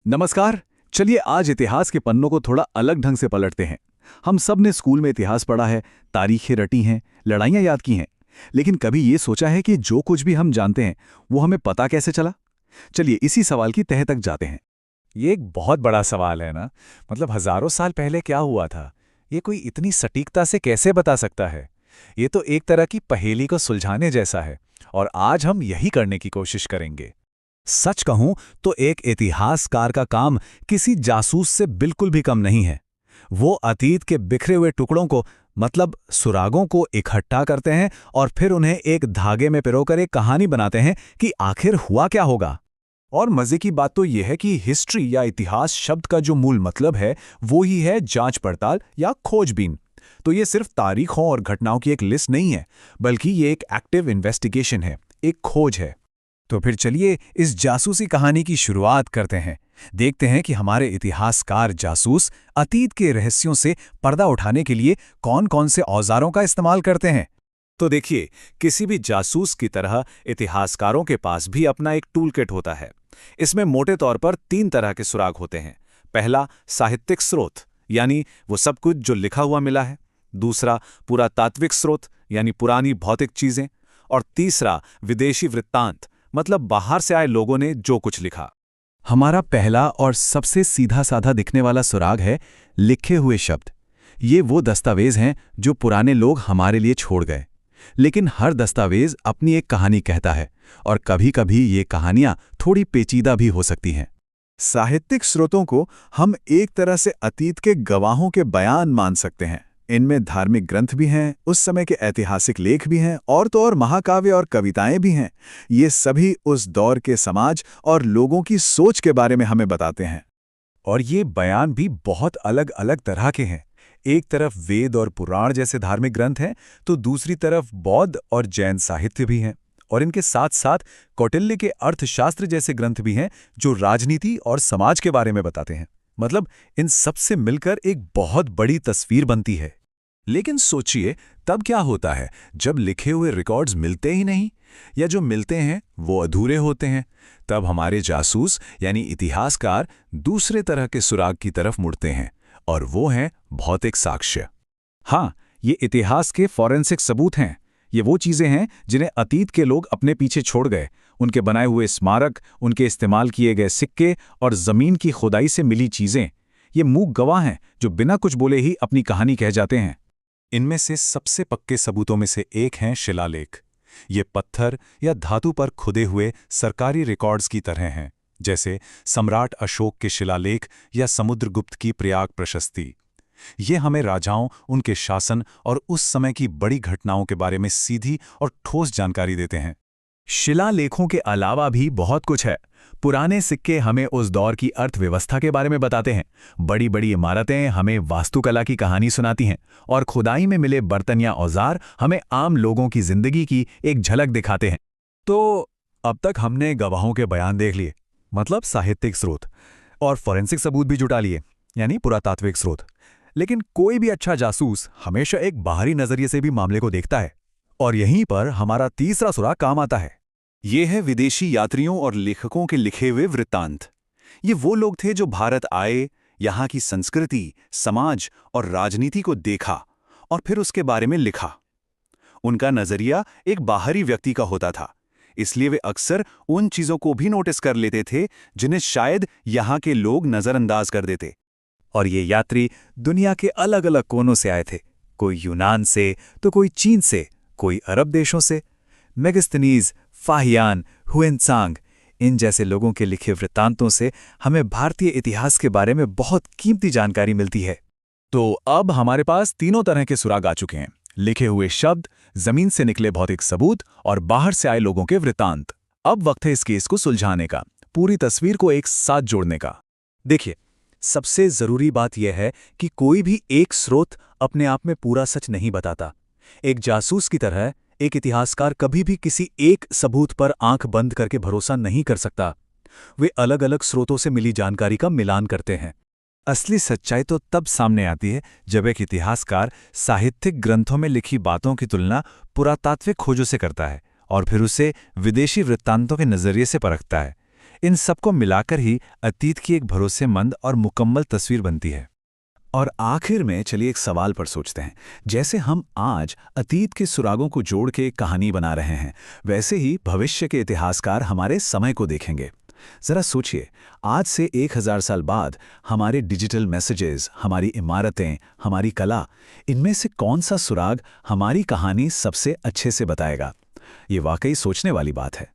नमस्कार। चलिए आज इतिहास के पन्नों को थोड़ा अलग ढंग से पलटते हैं। हम सब ने स्कूल में इतिहास पढ़ा है, तारीखें रटी हैं, लड़ाइयाँ याद की हैं। लेकिन कभी ये सोचा है कि जो कुछ भी हम जानते हैं वो हमें पता कैसे चला? चलिए इसी सवाल की तह तक जाते हैं। ये एक बहुत बड़ा सवाल है ना। मतलब हजारों साल पहले क्या हुआ था, ये कोई इतनी सटीकता से कैसे बता सकता है? ये तो एक तरह की पहेली को सुलझाने जैसा है, और आज हम यही करने की कोशिश करेंगे। सच कहूं तो एक इतिहासकार का काम किसी जासूस से बिल्कुल भी कम नहीं है। वो अतीत के बिखरे हुए टुकड़ों को, मतलब सुरागों को इकट्ठा करते हैं और फिर उन्हें एक धागे में पिरोकर एक कहानी बनाते हैं कि आखिर हुआ क्या होगा। और मजे की बात तो यह है कि हिस्ट्री या इतिहास शब्द का जो मूल मतलब है वो ही है जांच पड़ताल या खोजबीन। तो ये सिर्फ तारीखों और घटनाओं की एक लिस्ट नहीं है, बल्कि ये एक एक्टिव इन्वेस्टिगेशन है, एक खोज है। तो फिर चलिए इस जासूसी कहानी की शुरुआत करते हैं। देखते हैं कि हमारे इतिहासकार जासूस अतीत के रहस्यों से पर्दा उठाने के लिए कौन-कौन से औजारों का इस्तेमाल करते हैं। तो देखिए, किसी भी जासूस की तरह इतिहासकारों के पास भी अपना एक टूलकिट होता है। इसमें मोटे तौर पर 3 तरह के सुराग होते हैं। पहला, साहित्यिक स्रोत, यानी वो सब कुछ जो लिखा हुआ मिला है। दूसरा, पुरातात्विक स्रोत, यानी पुरानी भौतिक चीजें। और तीसरा, विदेशी वृत्तांत, मतलब बाहर से आए लोगों ने जो कुछ लिखा। हमारा पहला और सबसे सीधा साधा दिखने वाला सुराग है लिखे हुए शब्द। ये वो दस्तावेज हैं जो पुराने लोग हमारे लिए छोड़ गए। लेकिन हर दस्तावेज अपनी एक कहानी कहता है, और कभी-कभी ये कहानियां थोड़ी पेचीदा भी हो सकती हैं। साहित्यिक स्रोतों को हम एक तरह से अतीत के गवाहों के बयान मान सकते हैं। इनमें धार्मिक ग्रंथ भी हैं, उस समय के ऐतिहासिक लेख भी हैं, और तो और महाकाव्य और कविताएं भी हैं। ये सभी उस दौर के समाज और लोगों की सोच के बारे में हमें बताते हैं। और ये बयान भी बहुत अलग-अलग तरह के हैं। एक तरफ वेद और पुराण जैसे धार्मिक ग्रंथ हैं, तो दूसरी तरफ बौद्ध और जैन साहित्य भी हैं। और इनके साथ साथ कौटिल्य के अर्थशास्त्र जैसे ग्रंथ भी हैं जो राजनीति और समाज के बारे में बताते हैं। मतलब इन सब से मिलकर एक बहुत बड़ी तस्वीर बनती है। लेकिन सोचिए, तब क्या होता है जब लिखे हुए रिकॉर्ड्स मिलते ही नहीं, या जो मिलते हैं वो अधूरे होते हैं? तब हमारे जासूस यानी इतिहासकार दूसरे तरह के सुराग की तरफ मुड़ते हैं, और वो हैं भौतिक साक्ष्य। हाँ, ये इतिहास के फॉरेंसिक सबूत हैं। ये वो चीज़ें हैं जिन्हें अतीत के लोग अपने पीछे छोड़ गए। उनके बनाए हुए स्मारक, उनके इस्तेमाल किए गए सिक्के और ज़मीन की खुदाई से मिली चीज़ें। ये मूक गवाह हैं जो बिना कुछ बोले ही अपनी कहानी कह जाते हैं। इनमें से सबसे पक्के सबूतों में से एक हैं शिलालेख। ये पत्थर या धातु पर खुदे हुए सरकारी रिकॉर्ड्स की तरह हैं, जैसे सम्राट अशोक के शिलालेख या समुद्रगुप्त की प्रयाग प्रशस्ति। ये हमें राजाओं, उनके शासन और उस समय की बड़ी घटनाओं के बारे में सीधी और ठोस जानकारी देते हैं। शिलालेखों के अलावा भी बहुत कुछ है। पुराने सिक्के हमें उस दौर की अर्थव्यवस्था के बारे में बताते हैं। बड़ी बड़ी इमारतें हमें वास्तुकला की कहानी सुनाती हैं, और खुदाई में मिले बर्तन या औजार हमें आम लोगों की जिंदगी की एक झलक दिखाते हैं। तो अब तक हमने गवाहों के बयान देख लिए, मतलब साहित्यिक स्रोत, और फॉरेंसिक सबूत भी जुटा लिए, यानी पुरातात्विक स्रोत। लेकिन कोई भी अच्छा जासूस हमेशा एक बाहरी नजरिए से भी मामले को देखता है, और यहीं पर हमारा तीसरा सुराग काम आता है। ये है विदेशी यात्रियों और लेखकों के लिखे हुए वृत्तांत। ये वो लोग थे जो भारत आए, यहाँ की संस्कृति, समाज और राजनीति को देखा और फिर उसके बारे में लिखा। उनका नजरिया एक बाहरी व्यक्ति का होता था, इसलिए वे अक्सर उन चीजों को भी नोटिस कर लेते थे जिन्हें शायद यहाँ के लोग नजरअंदाज कर देते। और ये यात्री दुनिया के अलग अलग कोनों से आए थे। कोई यूनान से, तो कोई चीन से, कोई अरब देशों से। मेगस्थनीज, फाहियान, हुएनसांग, इन जैसे लोगों के लिखे वृत्तांतों से हमें भारतीय इतिहास के बारे में बहुत कीमती जानकारी मिलती है। तो अब हमारे पास तीनों तरह के सुराग आ चुके हैं: लिखे हुए शब्द, जमीन से निकले भौतिक सबूत और बाहर से आए लोगों के वृत्तांत। अब वक्त है इस केस को सुलझाने का, पूरी तस्वीर को एक साथ जोड़ने का। देखिए, सबसे जरूरी बात यह है कि कोई भी एक स्रोत अपने आप में पूरा सच नहीं बताता। एक जासूस की तरह एक इतिहासकार कभी भी किसी एक सबूत पर आंख बंद करके भरोसा नहीं कर सकता। वे अलग अलग स्रोतों से मिली जानकारी का मिलान करते हैं। असली सच्चाई तो तब सामने आती है जब एक इतिहासकार साहित्यिक ग्रंथों में लिखी बातों की तुलना पुरातात्विक खोजों से करता है और फिर उसे विदेशी वृत्तांतों के नजरिए से परखता है। इन सबको मिलाकर ही अतीत की एक भरोसेमंद और मुकम्मल तस्वीर बनती है। और आखिर में चलिए एक सवाल पर सोचते हैं। जैसे हम आज अतीत के सुरागों को जोड़ के एक कहानी बना रहे हैं, वैसे ही भविष्य के इतिहासकार हमारे समय को देखेंगे। जरा सोचिए, आज से 1000 साल बाद हमारे डिजिटल मैसेजेस, हमारी इमारतें, हमारी कला, इनमें से कौन सा सुराग हमारी कहानी सबसे अच्छे से बताएगा? ये वाकई सोचने वाली बात है।